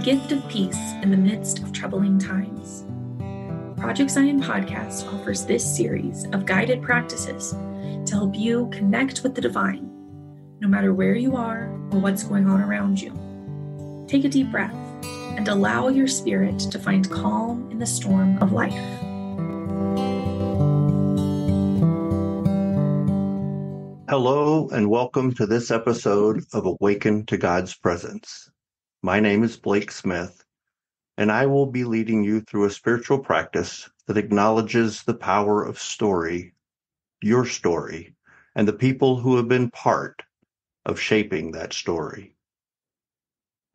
gift of peace in the midst of troubling times. Project Zion Podcast offers this series of guided practices to help you connect with the divine, no matter where you are or what's going on around you. Take a deep breath and allow your spirit to find calm in the storm of life. Hello and welcome to this episode of Awaken to God's Presence. My name is Blake Smith, and I will be leading you through a spiritual practice that acknowledges the power of story, your story, and the people who have been part of shaping that story.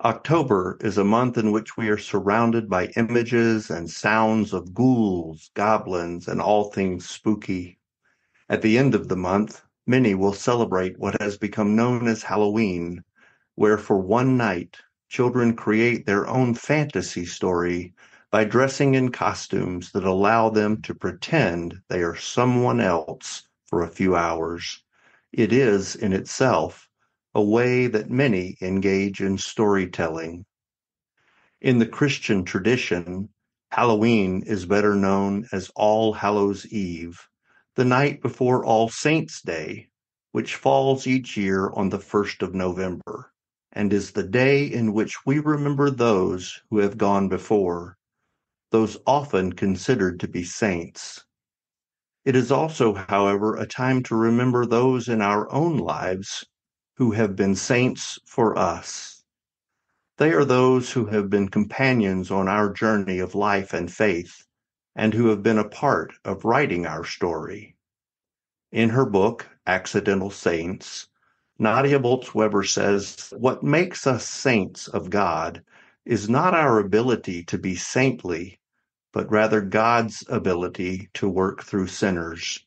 October is a month in which we are surrounded by images and sounds of ghouls, goblins, and all things spooky. At the end of the month, many will celebrate what has become known as Halloween, where for one night, children create their own fantasy story by dressing in costumes that allow them to pretend they are someone else for a few hours. It is, in itself, a way that many engage in storytelling. In the Christian tradition, Halloween is better known as All Hallows' Eve, the night before All Saints' Day, which falls each year on the 1st of November, and is the day in which we remember those who have gone before, those often considered to be saints. It is also, however, a time to remember those in our own lives who have been saints for us. They are those who have been companions on our journey of life and faith, and who have been a part of writing our story. In her book, Accidental Saints, Nadia Bolz-Weber says, "What makes us saints of God is not our ability to be saintly, but rather God's ability to work through sinners."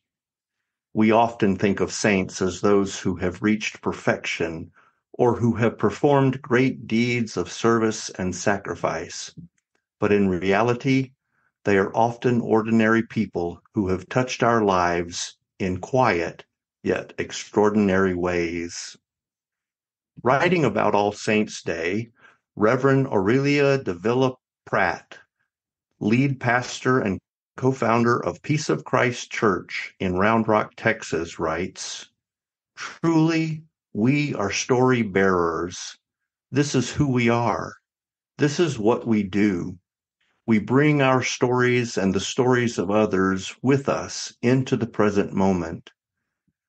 We often think of saints as those who have reached perfection or who have performed great deeds of service and sacrifice. But in reality, they are often ordinary people who have touched our lives in quiet yet extraordinary ways. Writing about All Saints' Day, Reverend Aurelia de Villa Pratt, lead pastor and co-founder of Peace of Christ Church in Round Rock, Texas, writes, "Truly, we are story bearers. This is who we are. This is what we do. We bring our stories and the stories of others with us into the present moment.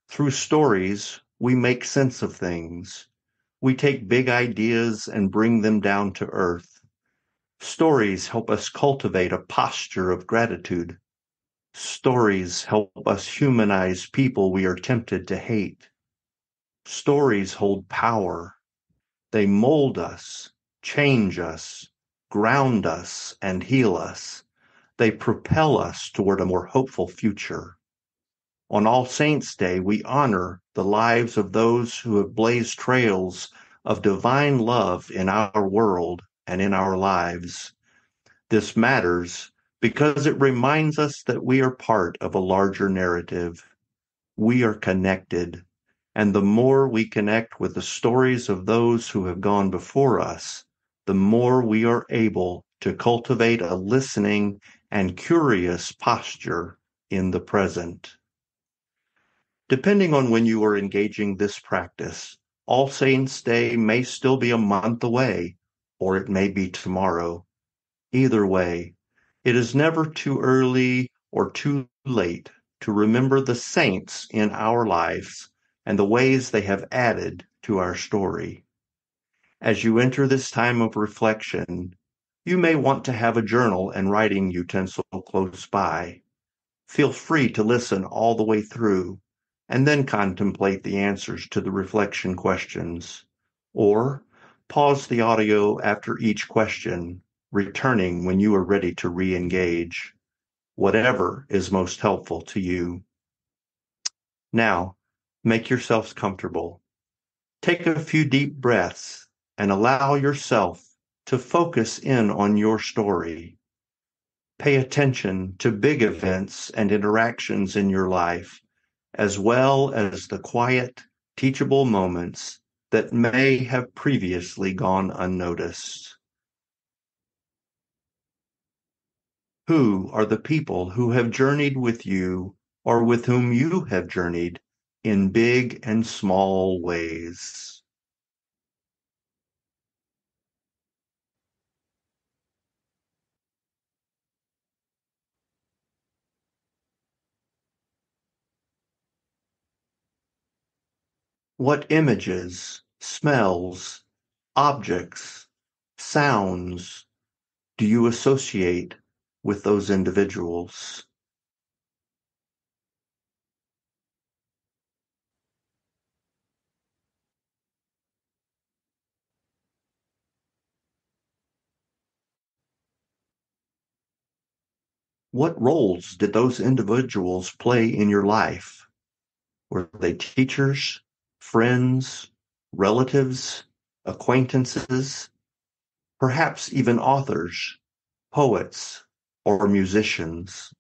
Through stories, we make sense of things. We take big ideas and bring them down to earth. Stories help us cultivate a posture of gratitude. Stories help us humanize people we are tempted to hate. Stories hold power. They mold us, change us, ground us, and heal us. They propel us toward a more hopeful future. On All Saints' Day, we honor the lives of those who have blazed trails of divine love in our world and in our lives. This matters because it reminds us that we are part of a larger narrative. We are connected, and the more we connect with the stories of those who have gone before us, the more we are able to cultivate a listening and curious posture in the present. Depending on when you are engaging this practice, All Saints' Day may still be a month away, or it may be tomorrow. Either way, it is never too early or too late to remember the saints in our lives and the ways they have added to our story. As you enter this time of reflection, you may want to have a journal and writing utensil close by. Feel free to listen all the way through and then contemplate the answers to the reflection questions. Or pause the audio after each question, returning when you are ready to re-engage. Whatever is most helpful to you. Now, make yourselves comfortable. Take a few deep breaths and allow yourself to focus in on your story. Pay attention to big events and interactions in your life, as well as the quiet, teachable moments that may have previously gone unnoticed. Who are the people who have journeyed with you or with whom you have journeyed in big and small ways? What images, smells, objects, sounds do you associate with those individuals? What roles did those individuals play in your life? Were they teachers, friends, relatives, acquaintances, perhaps even authors, poets, or musicians?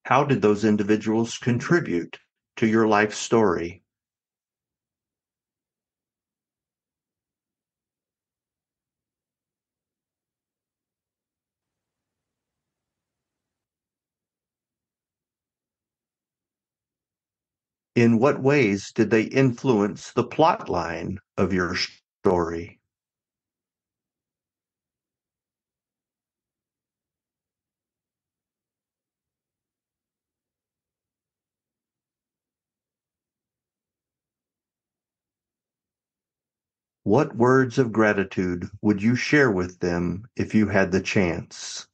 How did those individuals contribute to your life story? In what ways did they influence the plot line of your story? What words of gratitude would you share with them if you had the chance?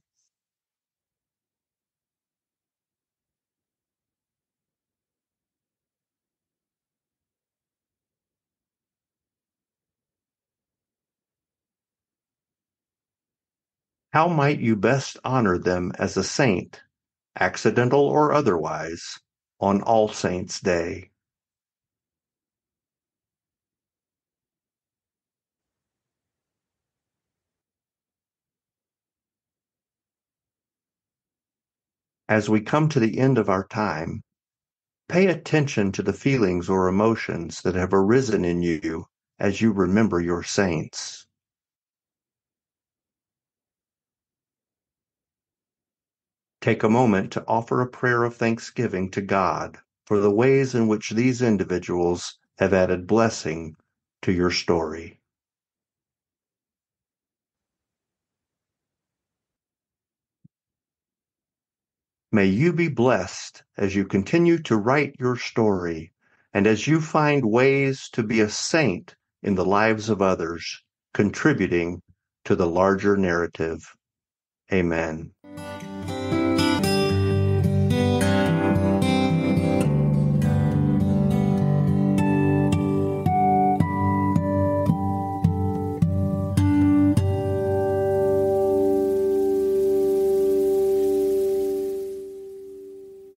How might you best honor them as a saint, accidental or otherwise, on All Saints' Day? As we come to the end of our time, pay attention to the feelings or emotions that have arisen in you as you remember your saints. Take a moment to offer a prayer of thanksgiving to God for the ways in which these individuals have added blessing to your story. May you be blessed as you continue to write your story and as you find ways to be a saint in the lives of others, contributing to the larger narrative. Amen.